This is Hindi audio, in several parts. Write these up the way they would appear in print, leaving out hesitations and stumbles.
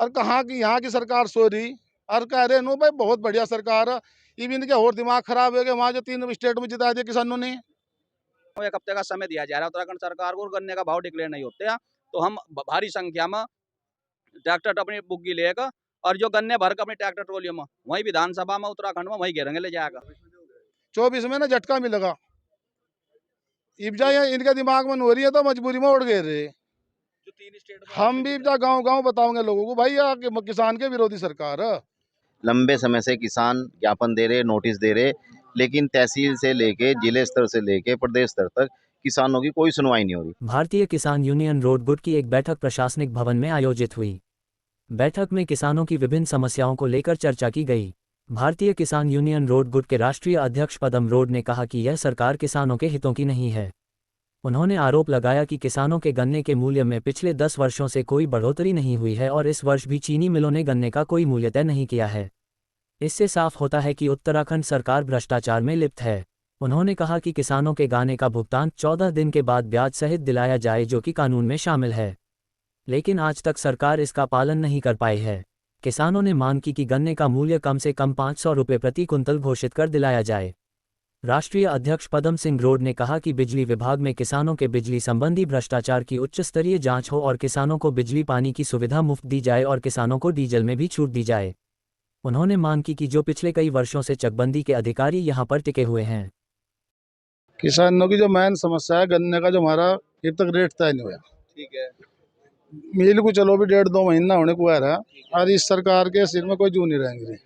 और कहाँ की यहाँ की सरकार सो रही और कह रहे नो भाई बहुत बढ़िया सरकार है। इवन के और दिमाग खराब हो गया, वहाँ जो 3 स्टेट में जिता दिया किसानों ने। एक हफ्ते का समय दिया जा रहा है उत्तराखंड सरकार को, गन्ने का भाव डिक्लेयर नहीं होते हैं तो हम भारी संख्या में ट्रैक्टर अपनी बुग्गी लेकर और जो गन्ने भर कर अपने ट्रैक्टर ट्रोलियो में वही विधानसभा में उत्तराखंड में वही घेरेंगे ले जाएगा। 24 में ना झटका मिलेगा। इब्जा ये इनके दिमाग में हो रही है तो मजबूरी में उड़ गए रहे। जो 3 स्टेट में हम भी इब्जा गांव-गांव बताओगे लोगों को भाई किसान के विरोधी सरकार है। लंबे समय से किसान ज्ञापन दे रहे, नोटिस दे रहे, लेकिन तहसील से लेके जिले स्तर से लेके प्रदेश स्तर तक किसानों की कोई सुनवाई नहीं हो रही। भारतीय किसान यूनियन रोड गुट की एक बैठक प्रशासनिक भवन में आयोजित हुई। बैठक में किसानों की विभिन्न समस्याओं को लेकर चर्चा की गई। भारतीय किसान यूनियन रोड गुट के राष्ट्रीय अध्यक्ष पदम रोड ने कहा कि यह सरकार किसानों के हितों की नहीं है। उन्होंने आरोप लगाया कि किसानों के गन्ने के मूल्य में पिछले 10 वर्षों से कोई बढ़ोतरी नहीं हुई है और इस वर्ष भी चीनी मिलों ने गन्ने का कोई मूल्य तय नहीं किया है। इससे साफ होता है कि उत्तराखंड सरकार भ्रष्टाचार में लिप्त है। उन्होंने कहा कि किसानों के गाने का भुगतान 14 दिन के बाद ब्याज सहित दिलाया जाए, जो कि कानून में शामिल है, लेकिन आज तक सरकार इसका पालन नहीं कर पाई है। किसानों ने मांग की कि गन्ने का मूल्य कम से कम 500 रुपये प्रति कुंतल घोषित कर दिलाया जाए। राष्ट्रीय अध्यक्ष पदम सिंह रोड ने कहा कि बिजली विभाग में किसानों के बिजली संबंधी भ्रष्टाचार की उच्च स्तरीय जांच हो और किसानों को बिजली पानी की सुविधा मुफ्त दी जाए और किसानों को डीजल में भी छूट दी जाए। उन्होंने मांग की कि जो पिछले कई वर्षों से चकबंदी के अधिकारी यहां पर टिके हुए हैं। किसानों की जो मेन समस्या है गन्ने का, जो हमारा अब तक रेट तय नहीं हुआ। ठीक है। मिल को चलो भी 1.5-2 महीना होने को आ रहा है और इस सरकार के सिर में कोई जू नहीं रहेंगे।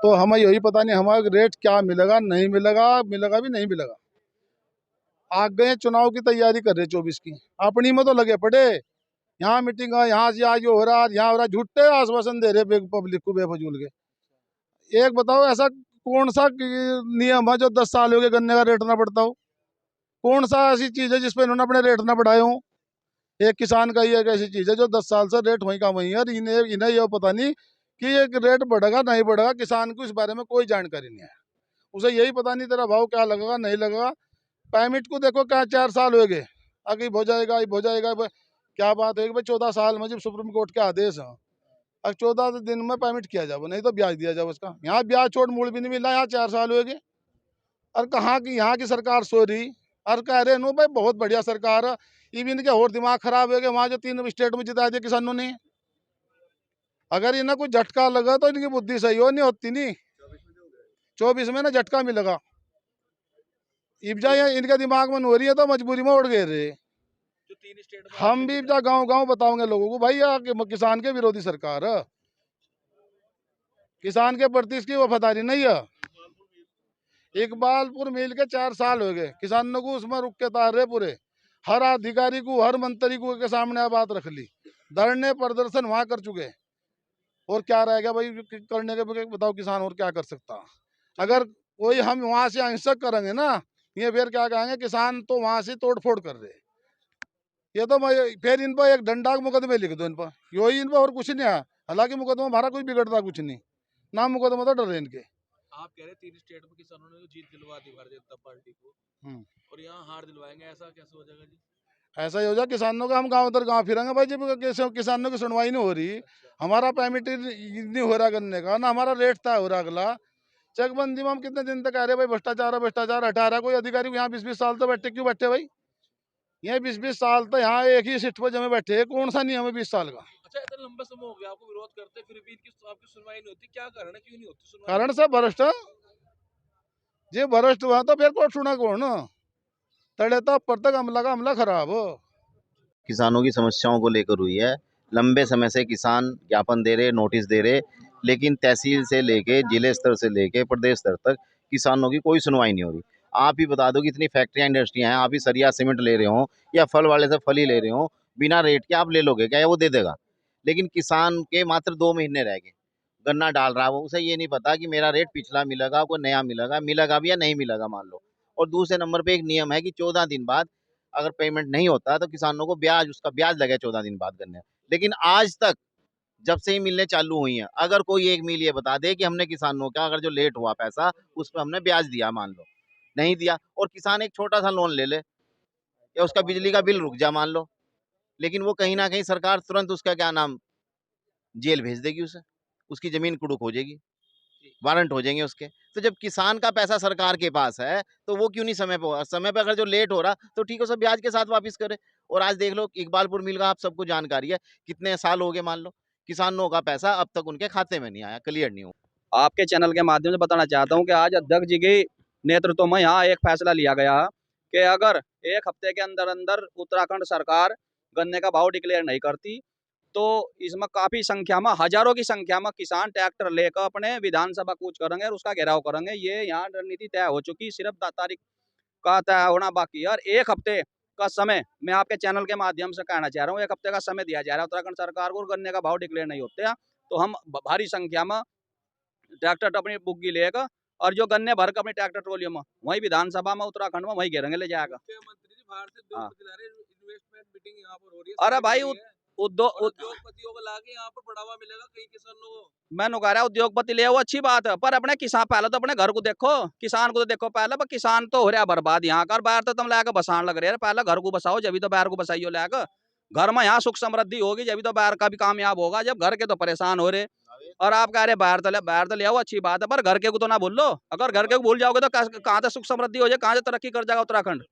तो हमें यही पता नहीं हमारा रेट क्या मिलेगा, नहीं मिलेगा, मिलेगा भी नहीं मिलेगा। आ गए चुनाव की तैयारी कर रहे 24 की, अपनी में तो लगे पड़े। यहाँ मीटिंग है, यहाँ से आज हो रहा है, यहाँ हो रहा है, झूठे आश्वासन दे रहे पब्लिक को बेफजूल के। एक बताओ ऐसा कौन सा नियम है जो 10 साल हो गए गन्ने का रेट ना बढ़ता हो? कौन सा ऐसी चीज है जिसपे इन्होंने अपने रेट ना बढ़ाए हों? एक किसान का ये एक ऐसी चीज है जो 10 साल से रेट वहीं का वहीं है और इन्हें इन्हें ये पता नहीं कि ये रेट बढ़ेगा नहीं बढ़ेगा। किसान को इस बारे में कोई जानकारी नहीं है। उसे यही पता नहीं तेरा भाव क्या लगेगा नहीं लगेगा। परमिट को देखो क्या 4 साल हो गए, आगे हो जाएगा हो जाएगा। क्या बात है कि भाई 14 साल में जब सुप्रीम कोर्ट के आदेश है, अब 14 दिन में परमिट किया जाए, नहीं तो ब्याज दिया जाए उसका। यहाँ ब्याज छोड़ मूल भी नहीं मिला, यहाँ 4 साल हो गए। और कहाँ की यहाँ की सरकार सो रही और कह रहे नो भाई बहुत बढ़िया सरकार है। इवन के और दिमाग खराब हो गया, वहाँ जो 3 स्टेट में जिता दिया किसानों ने। अगर इन्हें कुछ झटका लगा तो इनकी बुद्धि सही हो नहीं होती नहीं। 24 में ना झटका मिलेगा। इब्जा ये इनके दिमाग में हो रही है तो मजबूरी में उड़ गए रहे। जो 3 स्टेट में हम भी इब्जा गांव-गांव बताओगे लोगों को भाई किसान के विरोधी सरकार है। किसान के प्रति इसकी वफादारी नहीं है। इकबालपुर मिल के 4 साल हो गए, किसानों को उसमें रुक के तार रहे पूरे। हर अधिकारी को हर मंत्री को के सामने आ बात रख ली, धरने प्रदर्शन वहां कर चुके। और क्या रह गया भाई करने के बगैर? बताओ किसान और क्या कर सकता? अगर कोई हम वहां से अहिंसक करेंगे ना, ये फिर क्या कहेंगे किसान तो वहां से तोड़ फोड़ कर रहे। ये तो फिर इन पर एक डंडा के मुकदमे लिख दो इन पर, यही इन पर और कुछ नहीं है। हालांकि मुकदमा हमारा कोई बिगड़ता कुछ नहीं, ना मुकदमा तो डर रहे इनके। आप कह रहे 3 स्टेट में किसानों ने तो जीत दिलवा दी भारतीय जनता पार्टी को, और यहाँ हार दिलवाएंगे, ऐसा कैसे हो जाएगा जी? ऐसा ही हो जाए किसानों का, हम गांव दर गांव फिरेंगे भाई जब किसानों की सुनवाई नहीं हो रही। हमारा परमिट नहीं हो रहा करने का, ना हमारा रेट तय हो रहा। अगला चकबंदी में हम कितने दिन तक कह रहे भाई भ्रष्टाचार है भ्रष्टाचार हटा रहा। कोई अधिकारी यहाँ 20-20 साल तो बैठे, क्यों बैठे भाई? ये 20-20 साल तो यहाँ एक ही सीट पर जमे बैठे है। कौन सा नियम है 20 साल का? अच्छा, इतना लंबा समय हो गया आपको विरोध करते, फिर भी इनकी आपकी सुनवाई नहीं होती, क्या कारण है, क्यों नहीं होती सुनवाई? कारण से भ्रष्ट जी, भ्रष्ट हुआ तो फिर कौन सुना कौन? तड़े तो पर तक अमला का अमला खराब हो। किसानों की समस्याओं को लेकर हुई है। लंबे समय से किसान ज्ञापन दे रहे, नोटिस दे रहे, लेकिन तहसील से लेके जिले स्तर से लेके प्रदेश स्तर तक किसानों की कोई सुनवाई नहीं हो रही। आप ही बता दो कि इतनी फैक्ट्रियाँ इंडस्ट्रियाँ हैं, आप ही सरिया सीमेंट ले रहे हो या फल वाले से फल ही ले रहे हो, बिना रेट के आप ले लोगे क्या? वो दे देगा। लेकिन किसान के मात्र 2 महीने रह गए, गन्ना डाल रहा है वो, उसे ये नहीं पता कि मेरा रेट पिछला मिलेगा, कोई नया मिलेगा, मिलेगा भी या नहीं मिलेगा मान लो। और दूसरे नंबर पे एक नियम है कि 14 दिन बाद अगर पेमेंट नहीं होता तो किसानों को ब्याज, उसका ब्याज लगे 14 दिन बाद गन्ने। लेकिन आज तक जब से ही मिलने चालू हुई हैं, अगर कोई एक मिल ये बता दे कि हमने किसानों का अगर जो लेट हुआ पैसा उस पर हमने ब्याज दिया, मान लो नहीं दिया, और किसान एक छोटा सा लोन ले ले या उसका बिजली का बिल रुक जा मान लो, लेकिन वो कहीं ना कहीं सरकार तुरंत उसका क्या नाम जेल भेज देगी उसे, उसकी ज़मीन कुड़ुक हो जाएगी, वारंट हो जाएंगे उसके। तो जब किसान का पैसा सरकार के पास है तो वो क्यों नहीं समय पे अगर जो लेट हो रहा तो ठीक है, सब ब्याज के साथ वापस करे। और आज देख लो इकबालपुर मिल का आप सबको जानकारी है, कितने साल हो गए मान लो, किसानों का पैसा अब तक उनके खाते में नहीं आया, क्लियर नहीं हुआ। आपके चैनल के माध्यम से बताना चाहता हूं कि आज अध्यक्ष जी के नेतृत्व में यहाँ एक फैसला लिया गया है कि अगर एक हफ्ते के अंदर अंदर उत्तराखंड सरकार गन्ने का भाव डिक्लेयर नहीं करती तो इसमें काफी संख्या में, हजारों की संख्या में किसान ट्रैक्टर लेकर अपने विधानसभा कूच करेंगे और उसका घेराव करेंगे। ये यहाँ रणनीति तय हो चुकी, सिर्फ तारीख का तय होना बाकी है। और एक हफ्ते का समय मैं आपके चैनल के माध्यम से कहना चाह रहा हूँ, एक हफ्ते का समय दिया जा रहा है उत्तराखंड सरकार को, गन्ने का भाव डिक्लेयर नहीं होते हैं तो हम भारी संख्या में ट्रैक्टर अपनी बुग्गी लेकर और जो गन्ने भर कर अपने ट्रैक्टर ट्रोलियो में वही विधानसभा में उत्तराखंड में वही घेरेंगे ले जाएगा। मुख्यमंत्री जी बाहर से हाँ। उद्योगपति ला रहे हैं, इन्वेस्टमेंट मीटिंग यहाँ पर हो रही है, अरे summit भाई हो रही है, और उद्योग उद्योगपतियों को लाके यहाँ पर बढ़ावा मिलेगा कई किसानों को। मैं कह रहा उद्योगपति ले वो अच्छी बात है, पर अपने किसान पहले तो अपने घर को देखो, किसान को तो देखो पहले। पर किसान तो हो रहा बर्बाद यहाँ कर, बाहर तो तुम लाकर बसान लग रहे हैं। पहले घर को बसाओ, जब तो बाहर को बसाइयो लाकर। घर में यहाँ सुख समृद्धि होगी जब तो बाहर का भी कामयाब होगा। जब घर के तो परेशान हो रहे और आप कह रहे बाहर तो ले आओ, अच्छी बात है, पर घर के को तो ना भूल लो। अगर घर के को भूल जाओगे तो कहाँ से सुख समृद्धि हो जाए, कहाँ से तरक्की कर जाएगा उत्तराखंड।